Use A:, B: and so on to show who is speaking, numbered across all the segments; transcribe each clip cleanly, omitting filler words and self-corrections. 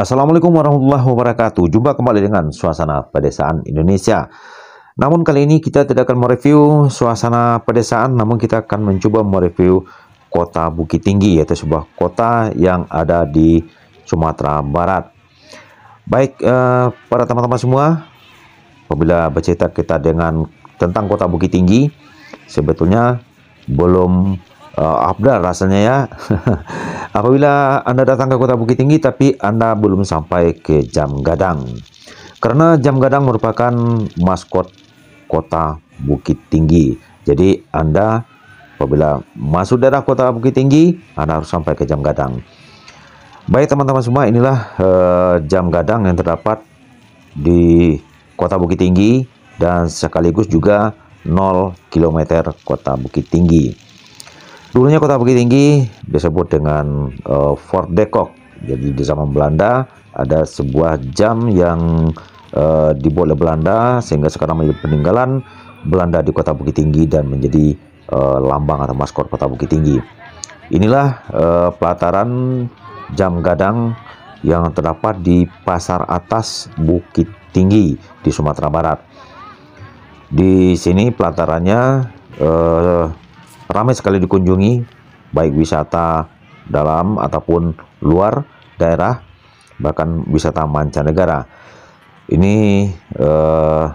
A: Assalamualaikum warahmatullahi wabarakatuh. Jumpa kembali dengan suasana pedesaan Indonesia. Namun kali ini kita tidak akan mereview suasana pedesaan, namun kita akan mencoba mereview kota Bukit Tinggi, yaitu sebuah kota yang ada di Sumatera Barat. Baik, para teman-teman semua, apabila bercerita kita tentang kota Bukit Tinggi, sebetulnya belum afdal rasanya ya. Apabila Anda datang ke kota Bukit Tinggi tapi Anda belum sampai ke Jam Gadang, karena Jam Gadang merupakan maskot kota Bukit Tinggi. Jadi Anda apabila masuk daerah kota Bukit Tinggi, Anda harus sampai ke Jam Gadang. Baik teman-teman semua, inilah Jam Gadang yang terdapat di kota Bukit Tinggi dan sekaligus juga 0 km kota Bukit Tinggi. Dulunya kota Bukit Tinggi disebut dengan Fort de Kock. Jadi di zaman Belanda ada sebuah jam yang dibuat oleh Belanda sehingga sekarang menjadi peninggalan Belanda di kota Bukit Tinggi dan menjadi lambang atau maskot kota Bukit Tinggi. Inilah pelataran Jam Gadang yang terdapat di Pasar Atas Bukit Tinggi di Sumatera Barat. Di sini pelatarannya ramai sekali dikunjungi, baik wisata dalam ataupun luar daerah, bahkan wisata mancanegara. Ini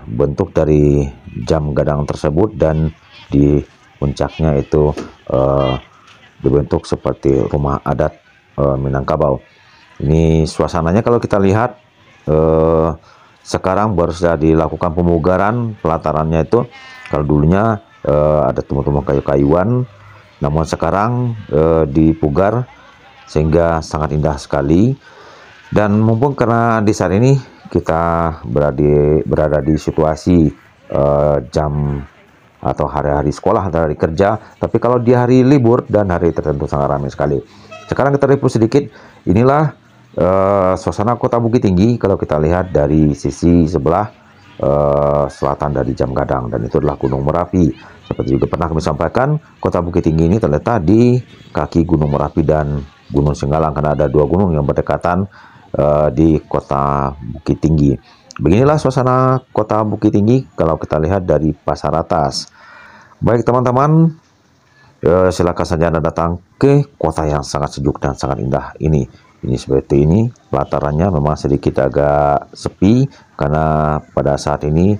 A: bentuk dari Jam Gadang tersebut, dan di puncaknya itu dibentuk seperti rumah adat Minangkabau. Ini suasananya kalau kita lihat sekarang baru saja dilakukan pemugaran pelatarannya itu. Kalau dulunya ada tumbuh-tumbuh kayu-kayuan, namun sekarang dipugar sehingga sangat indah sekali. Dan mumpung karena di saat ini kita berada di situasi jam atau hari-hari sekolah atau hari kerja, tapi kalau di hari libur dan hari tertentu sangat ramai sekali. Sekarang kita review sedikit. Inilah suasana kota Bukit Tinggi kalau kita lihat dari sisi sebelah selatan dari Jam Gadang, dan itu adalah Gunung Merapi. Seperti juga pernah kami sampaikan, kota Bukit Tinggi ini terletak di kaki Gunung Merapi dan Gunung Singgalang, karena ada dua gunung yang berdekatan di kota Bukit Tinggi. Beginilah suasana kota Bukit Tinggi kalau kita lihat dari Pasar Atas. Baik teman-teman, silakan saja Anda datang ke kota yang sangat sejuk dan sangat indah ini. Ini seperti ini, pelatarannya memang sedikit agak sepi karena pada saat ini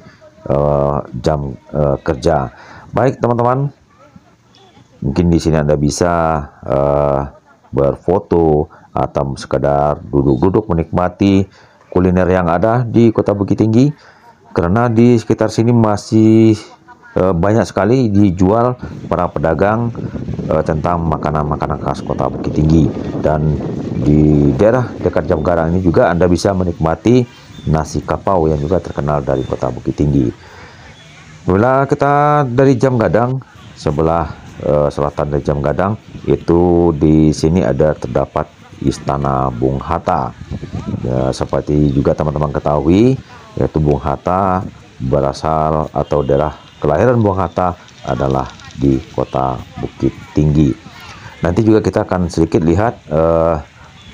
A: jam kerja. Baik teman-teman, mungkin di sini Anda bisa berfoto atau sekedar duduk-duduk menikmati kuliner yang ada di kota Bukit Tinggi, karena di sekitar sini masih banyak sekali dijual para pedagang tentang makanan-makanan khas kota Bukit Tinggi. Dan di daerah dekat Jam Gadang ini juga Anda bisa menikmati nasi kapau yang juga terkenal dari kota Bukit Tinggi. Bila kita dari Jam Gadang, sebelah selatan dari Jam Gadang itu di sini terdapat Istana Bung Hatta. Ya, seperti juga teman-teman ketahui, yaitu Bung Hatta berasal atau daerah kelahiran Bung Hatta adalah di kota Bukit Tinggi. Nanti juga kita akan sedikit lihat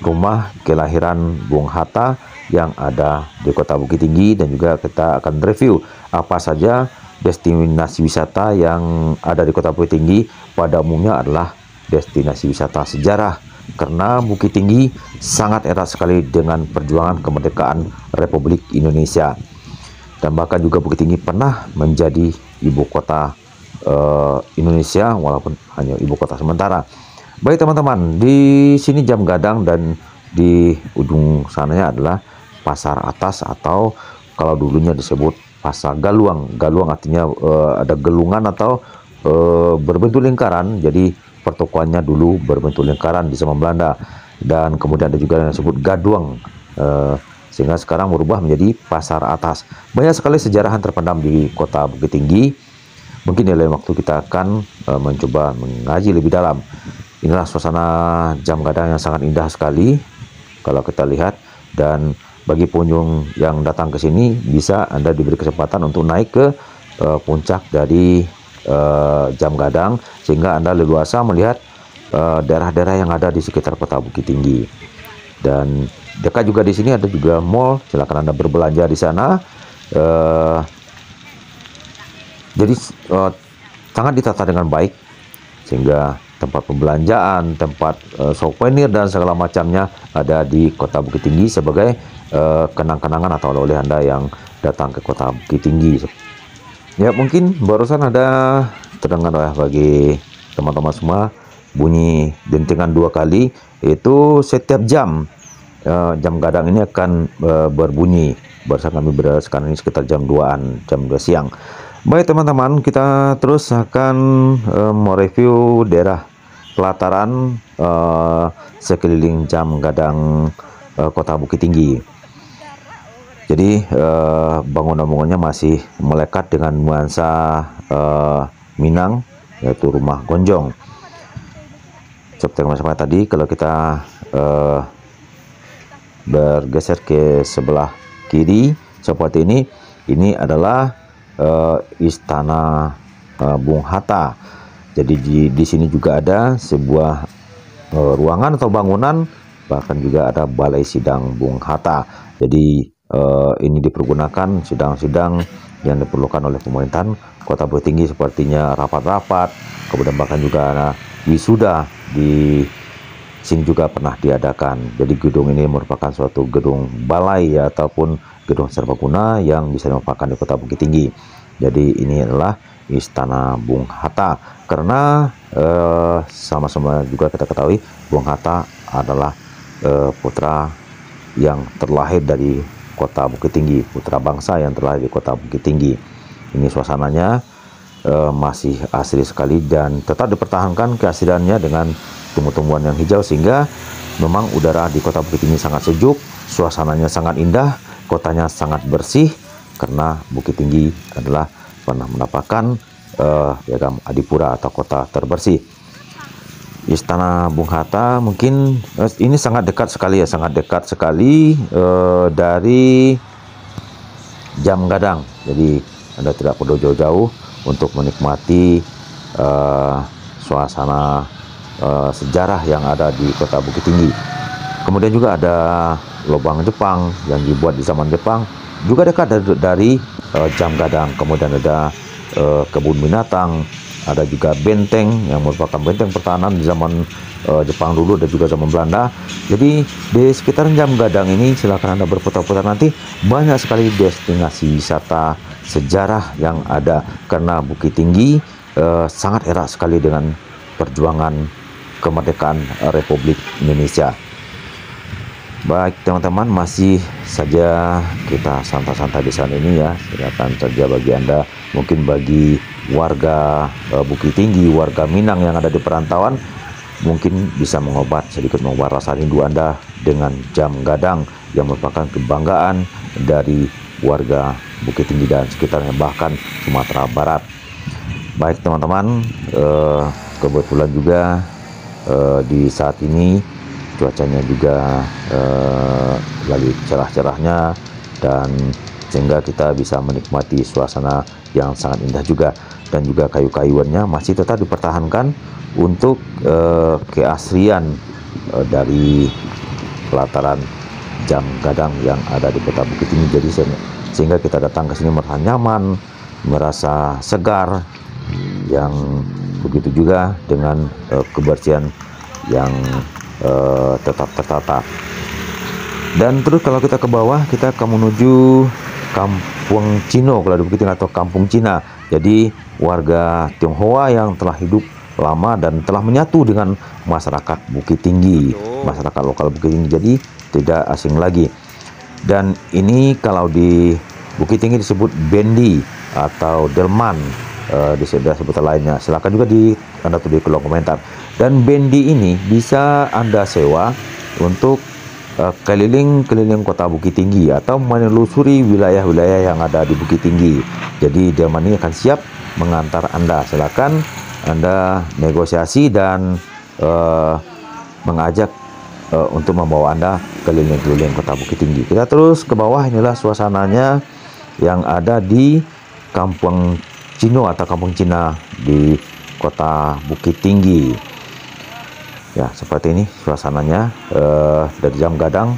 A: rumah kelahiran Bung Hatta yang ada di kota Bukit Tinggi, dan juga kita akan review apa saja destinasi wisata yang ada di kota Bukit Tinggi. Pada umumnya adalah destinasi wisata sejarah, karena Bukit Tinggi sangat erat sekali dengan perjuangan kemerdekaan Republik Indonesia, dan bahkan juga Bukit Tinggi pernah menjadi ibu kota Indonesia walaupun hanya ibu kota sementara. Baik teman-teman, di sini Jam Gadang dan di ujung sananya adalah Pasar Atas, atau kalau dulunya disebut Pasar Galuang. Galuang artinya ada gelungan atau berbentuk lingkaran. Jadi pertokoannya dulu berbentuk lingkaran di zaman Belanda, dan kemudian ada juga yang disebut gaduang, sehingga sekarang berubah menjadi Pasar Atas. Banyak sekali sejarah yang terpendam di kota Bukit Tinggi. Mungkin di lain waktu kita akan mencoba mengaji lebih dalam. Inilah suasana Jam Gadang yang sangat indah sekali kalau kita lihat. Dan bagi pengunjung yang datang ke sini, bisa Anda diberi kesempatan untuk naik ke puncak dari Jam Gadang, sehingga Anda leluasa melihat daerah-daerah yang ada di sekitar kota Bukit Tinggi. Dan dekat juga di sini ada juga mall, silakan Anda berbelanja di sana. Jadi sangat ditata dengan baik, sehingga tempat pembelanjaan, tempat souvenir dan segala macamnya ada di Kota Bukit Tinggi sebagai kenang-kenangan atau oleh-oleh Anda yang datang ke Kota Bukit Tinggi. Ya, mungkin barusan ada terdengar ya bagi teman-teman semua bunyi dentingan 2 kali, itu setiap jam. Jam gadang ini akan berbunyi. Barusan kami berada sekarang ini sekitar jam 2-an, jam 2 siang. Baik teman-teman, kita terus akan mereview daerah pelataran sekeliling jam gadang Kota Bukit Tinggi. Jadi bangunan-bangunannya masih melekat dengan nuansa Minang, yaitu rumah gonjong. Seperti yang saya sampaikan tadi, kalau kita bergeser ke sebelah kiri seperti ini adalah Istana Bung Hatta. Jadi di sini juga ada sebuah ruangan atau bangunan, bahkan juga ada Balai Sidang Bung Hatta. Jadi ini dipergunakan sidang-sidang yang diperlukan oleh pemerintahan Kota Bukit Tinggi, sepertinya rapat-rapat, kemudian bahkan juga wisuda di sini juga pernah diadakan. Jadi gedung ini merupakan suatu gedung balai ataupun gedung serbaguna yang bisa dimanfaatkan di Kota Bukit Tinggi. Jadi ini adalah Istana Bung Hatta, karena sama-sama juga kita ketahui Bung Hatta adalah putra yang terlahir dari Kota Bukit Tinggi, putra bangsa yang terlahir di Kota Bukit Tinggi. Ini suasananya masih asri sekali dan tetap dipertahankan keasliannya dengan tumbuh-tumbuhan yang hijau, sehingga memang udara di Kota Bukit Tinggi sangat sejuk, suasananya sangat indah, kotanya sangat bersih, karena Bukit Tinggi adalah pernah mendapatkan piagam Adipura atau kota terbersih. Istana Bung Hatta mungkin ini sangat dekat sekali ya, sangat dekat sekali dari jam gadang. Jadi Anda tidak perlu jauh-jauh untuk menikmati suasana sejarah yang ada di Kota Bukit Tinggi. Kemudian juga ada lubang Jepang yang dibuat di zaman Jepang, juga dekat dari jam gadang. Kemudian ada kebun binatang, ada juga benteng yang merupakan benteng pertahanan di zaman Jepang dulu dan juga zaman Belanda. Jadi di sekitar jam gadang ini silakan Anda berputar-putar, nanti banyak sekali destinasi wisata sejarah yang ada, karena Bukit Tinggi sangat erat sekali dengan perjuangan kemerdekaan Republik Indonesia. Baik teman-teman, masih saja kita santai-santai di sana ini ya. Silakan saja bagi Anda, mungkin bagi warga Bukit Tinggi, warga Minang yang ada di perantauan, mungkin bisa sedikit mengobati rasa rindu Anda dengan jam gadang yang merupakan kebanggaan dari warga Bukit Tinggi dan sekitarnya, bahkan Sumatera Barat. Baik teman-teman, kebetulan juga di saat ini cuacanya juga lagi cerah-cerahnya, dan sehingga kita bisa menikmati suasana yang sangat indah juga, dan juga kayu-kayuannya masih tetap dipertahankan untuk keaslian dari pelataran jam gadang yang ada di Kota Bukit Tinggi. Jadi sehingga kita datang ke sini merasa nyaman, merasa segar, yang begitu juga dengan kebersihan yang tetap tertata. Dan terus kalau kita ke bawah, kita akan menuju Kampung Cino kalau di Bukit Tinggi, atau Kampung Cina. Jadi warga Tionghoa yang telah hidup lama dan telah menyatu dengan masyarakat Bukit Tinggi, masyarakat lokal Bukit Tinggi, jadi tidak asing lagi. Dan ini kalau di Bukit Tinggi disebut bendi atau delman, di sebutan lainnya. Silakan juga Anda tulis di kolom komentar. Dan bendi ini bisa Anda sewa untuk keliling-keliling Kota Bukit Tinggi atau menelusuri wilayah-wilayah yang ada di Bukit Tinggi. Jadi delman ini akan siap mengantar Anda. Silakan Anda negosiasi dan mengajak untuk membawa Anda keliling-keliling Kota Bukit Tinggi. Kita terus ke bawah, inilah suasananya yang ada di Kampung Cino atau Kampung Cina di Kota Bukit Tinggi. Ya, seperti ini suasananya dari jam gadang.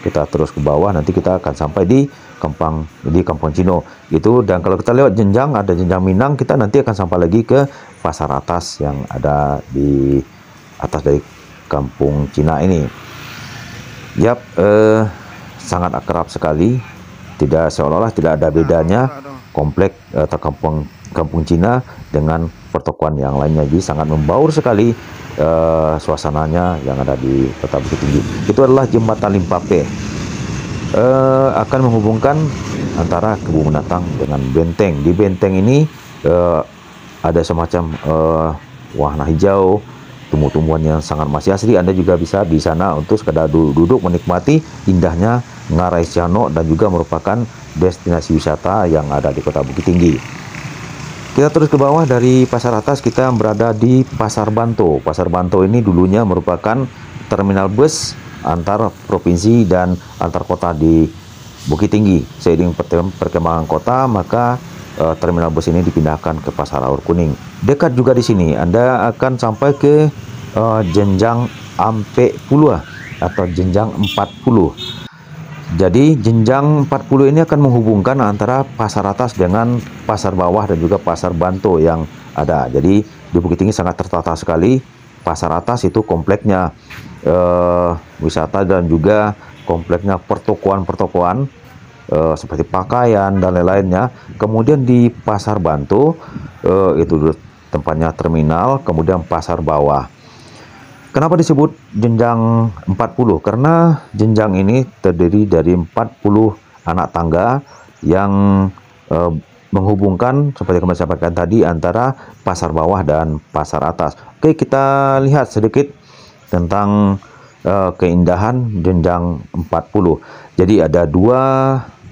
A: kita terus ke bawah, nanti kita akan sampai di Kampung Cino itu. Dan kalau kita lewat jenjang, ada jenjang Minang, kita nanti akan sampai lagi ke pasar atas yang ada di atas dari Kampung Cina ini. Yap, sangat akrab sekali, tidak seolah-olah tidak ada bedanya komplek atau Kampung Cina dengan pertokoan yang lainnya. Jadi sangat membaur sekali suasananya yang ada di Kota Bukit Tinggi. Itu adalah jembatan Limpape, akan menghubungkan antara Kebun Binatang dengan benteng. Di benteng ini ada semacam warna hijau, tumbuh-tumbuhan yang sangat masih asli. Anda juga bisa di sana untuk sekadar duduk menikmati indahnya Ngarai Siano, dan juga merupakan destinasi wisata yang ada di Kota Bukit Tinggi. Kita terus ke bawah dari pasar atas, kita berada di Pasar Banto. Pasar Banto ini dulunya merupakan terminal bus antar provinsi dan antar kota di Bukit Tinggi. Seiring perkembangan kota, maka terminal bus ini dipindahkan ke Pasar Aur Kuning. Dekat juga di sini, Anda akan sampai ke jenjang Ampe Puluh atau jenjang 40. Jadi jenjang 40 ini akan menghubungkan antara pasar atas dengan pasar bawah dan juga pasar Banto yang ada. Jadi di Bukit Tinggi sangat tertata sekali. Pasar atas itu kompleknya wisata dan juga kompleknya pertokoan-pertokoan seperti pakaian dan lain-lainnya. Kemudian di pasar Banto itu tempatnya terminal, kemudian pasar bawah. Kenapa disebut jenjang 40? Karena jenjang ini terdiri dari 40 anak tangga yang menghubungkan, seperti yang saya sampaikan tadi, antara pasar bawah dan pasar atas. Oke, kita lihat sedikit tentang keindahan jenjang 40. Jadi ada dua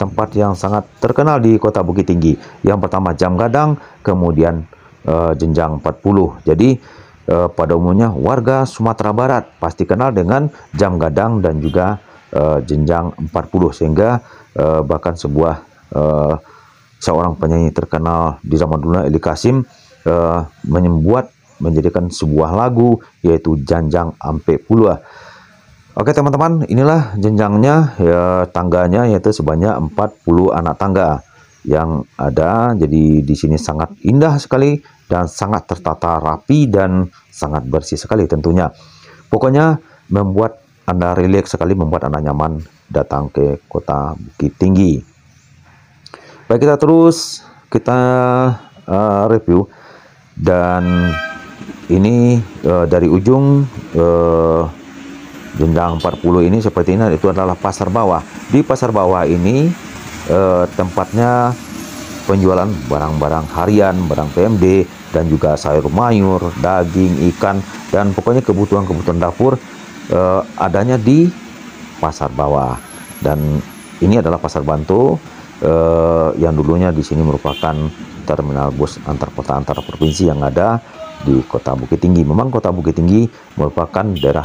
A: tempat yang sangat terkenal di Kota Bukit Tinggi. Yang pertama Jam Gadang, kemudian jenjang 40. Jadi pada umumnya warga Sumatera Barat pasti kenal dengan Jam Gadang dan juga jenjang 40, sehingga bahkan seorang penyanyi terkenal di zaman dulu, Eli Kasim, menjadikan sebuah lagu yaitu Janjang Ampe Puluh. Oke teman-teman, inilah jenjangnya, tangganya, yaitu sebanyak 40 anak tangga yang ada. Jadi di sini sangat indah sekali dan sangat tertata rapi dan sangat bersih sekali tentunya. Pokoknya membuat Anda rileks sekali, membuat Anda nyaman datang ke Kota Bukit Tinggi. Baik, kita review, dan ini dari ujung jenjang 40 ini seperti ini. Itu adalah pasar bawah. Di pasar bawah ini tempatnya penjualan barang-barang harian, barang PMD, dan juga sayur mayur, daging, ikan, dan pokoknya kebutuhan-kebutuhan dapur adanya di pasar bawah. Dan ini adalah pasar Banto yang dulunya di sini merupakan terminal bus antar kota, antar provinsi yang ada di Kota Bukit Tinggi. Memang Kota Bukit Tinggi merupakan daerah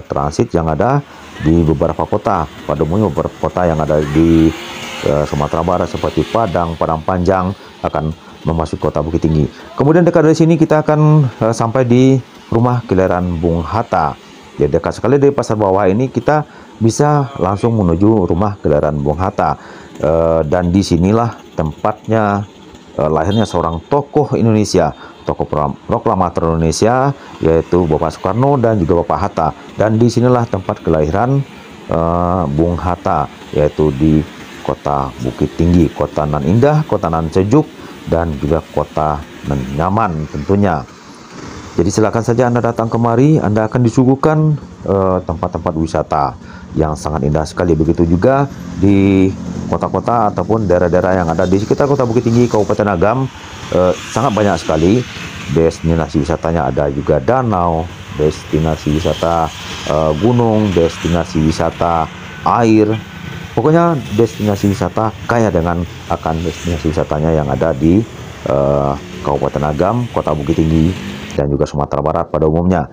A: transit yang ada di beberapa kota. Pada umumnya beberapa kota yang ada di Sumatera Barat seperti Padang, Padang Panjang akan memasuki Kota Bukit Tinggi. Kemudian dekat dari sini kita akan sampai di rumah kelahiran Bung Hatta. Ya, dekat sekali dari pasar bawah ini kita bisa langsung menuju rumah kelahiran Bung Hatta. Dan disinilah tempatnya lahirnya seorang tokoh Indonesia, tokoh proklamator Indonesia, yaitu Bapak Soekarno dan juga Bapak Hatta. Dan disinilah tempat kelahiran Bung Hatta, yaitu di Kota Bukit Tinggi, kota nan indah, kota nan sejuk, dan juga kota nan nyaman tentunya. Jadi silakan saja Anda datang kemari, Anda akan disuguhkan tempat-tempat wisata yang sangat indah sekali. Begitu juga di kota-kota ataupun daerah-daerah yang ada di sekitar Kota Bukit Tinggi, Kabupaten Agam, sangat banyak sekali destinasi wisatanya. Ada juga danau, destinasi wisata gunung, destinasi wisata air. Pokoknya destinasi wisata kaya dengan akan destinasi wisatanya yang ada di Kabupaten Agam, Kota Bukit Tinggi, dan juga Sumatera Barat pada umumnya.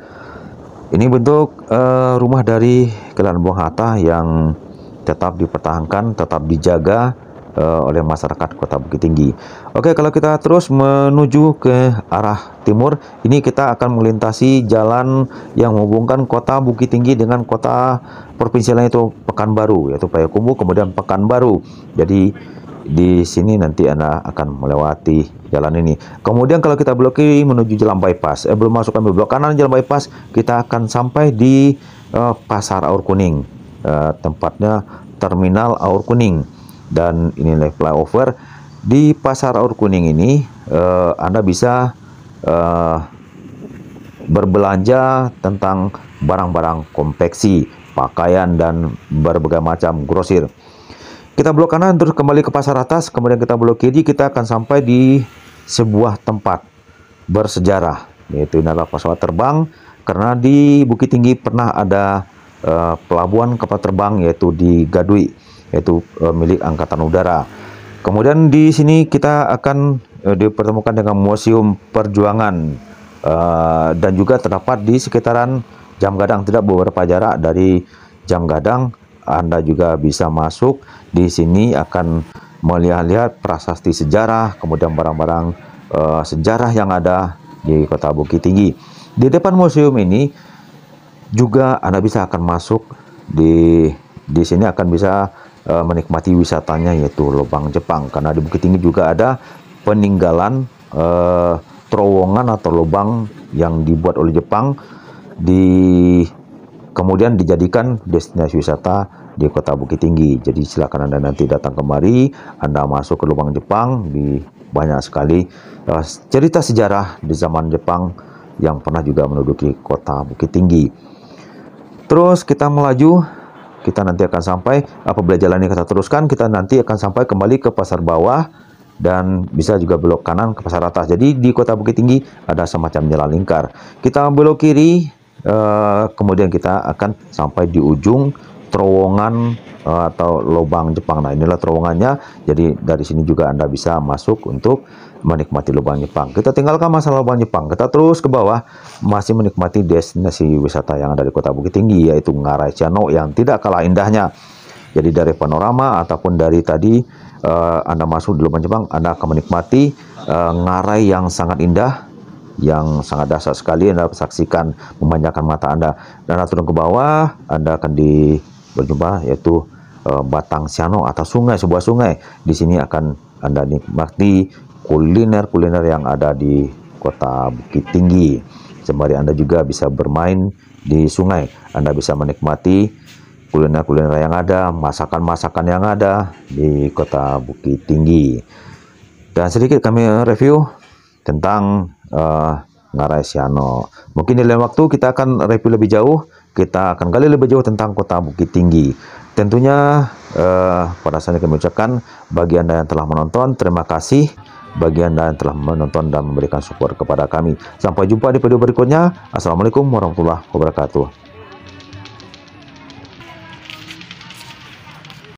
A: Ini bentuk rumah dari kelahiran Bung Hatta yang tetap dipertahankan, tetap dijaga oleh masyarakat Kota Bukit Tinggi. Oke, kalau kita terus menuju ke arah timur, ini kita akan melintasi jalan yang menghubungkan Kota Bukit Tinggi dengan kota provinsi lain, yaitu Pekanbaru, yaitu Payakumbuh, kemudian Pekanbaru. Jadi di sini nanti Anda akan melewati jalan ini. Kemudian kalau kita belok kiri menuju jalan bypass, belum masuk kami belok kanan jalan bypass, kita akan sampai di Pasar Aur Kuning, tempatnya Terminal Aur Kuning. Dan ini flyover di Pasar Aur Kuning ini, Anda bisa berbelanja tentang barang-barang konveksi, pakaian, dan berbagai macam grosir. Kita belok kanan terus kembali ke pasar atas, kemudian kita belok kiri, kita akan sampai di sebuah tempat bersejarah, yaitu ini adalah pesawat terbang, karena di Bukit Tinggi pernah ada pelabuhan kapal terbang, yaitu di Gadui, yaitu milik Angkatan Udara. Kemudian di sini kita akan dipertemukan dengan Museum Perjuangan, dan juga terdapat di sekitaran Jam Gadang, tidak beberapa jarak dari Jam Gadang. Anda juga bisa masuk di sini, akan melihat-lihat prasasti sejarah, kemudian barang-barang sejarah yang ada di Kota Bukit Tinggi. Di depan museum ini juga Anda bisa akan masuk di sini, akan bisa menikmati wisatanya, yaitu Lubang Jepang, karena di Bukit Tinggi juga ada peninggalan terowongan atau lubang yang dibuat oleh Jepang, kemudian dijadikan destinasi wisata di Kota Bukit Tinggi. Jadi silakan Anda nanti datang kemari, Anda masuk ke Lubang Jepang, di banyak sekali cerita sejarah di zaman Jepang yang pernah juga menduduki Kota Bukit Tinggi. Terus kita melaju, kita nanti akan sampai, apabila jalan ini kita teruskan, kita nanti akan sampai kembali ke pasar bawah, dan bisa juga belok kanan ke pasar atas. Jadi di Kota Bukit Tinggi ada semacam jalan lingkar. Kita belok kiri, kemudian kita akan sampai di ujung terowongan atau lubang Jepang. Nah, inilah terowongannya. Jadi dari sini juga Anda bisa masuk untuk menikmati lubang Jepang. Kita tinggalkan masalah lubang Jepang, kita terus ke bawah, masih menikmati destinasi wisata yang ada di Kota Bukit Tinggi, yaitu Ngarai Ciano, yang tidak kalah indahnya. Jadi dari panorama ataupun dari tadi Anda masuk di lubang Jepang, Anda akan menikmati ngarai yang sangat indah, yang sangat dahsyat sekali. Anda saksikan, memanjakan mata Anda. Dan Anda turun ke bawah, Anda akan berjumpa yaitu Batang Siano atau sungai, sebuah sungai. Di sini akan Anda nikmati kuliner-kuliner yang ada di Kota Bukit Tinggi. Sembari Anda juga bisa bermain di sungai, Anda bisa menikmati kuliner-kuliner yang ada, masakan-masakan yang ada di Kota Bukit Tinggi. Dan sedikit kami review tentang Ngarai Siano. Mungkin di lain waktu kita akan review lebih jauh, kita akan gali lebih jauh tentang Kota Bukit Tinggi. Tentunya pada saat ini kami ucapkan bagi Anda yang telah menonton, terima kasih. Bagi Anda yang telah menonton dan memberikan support kepada kami. Sampai jumpa di video berikutnya. Assalamualaikum warahmatullahi wabarakatuh.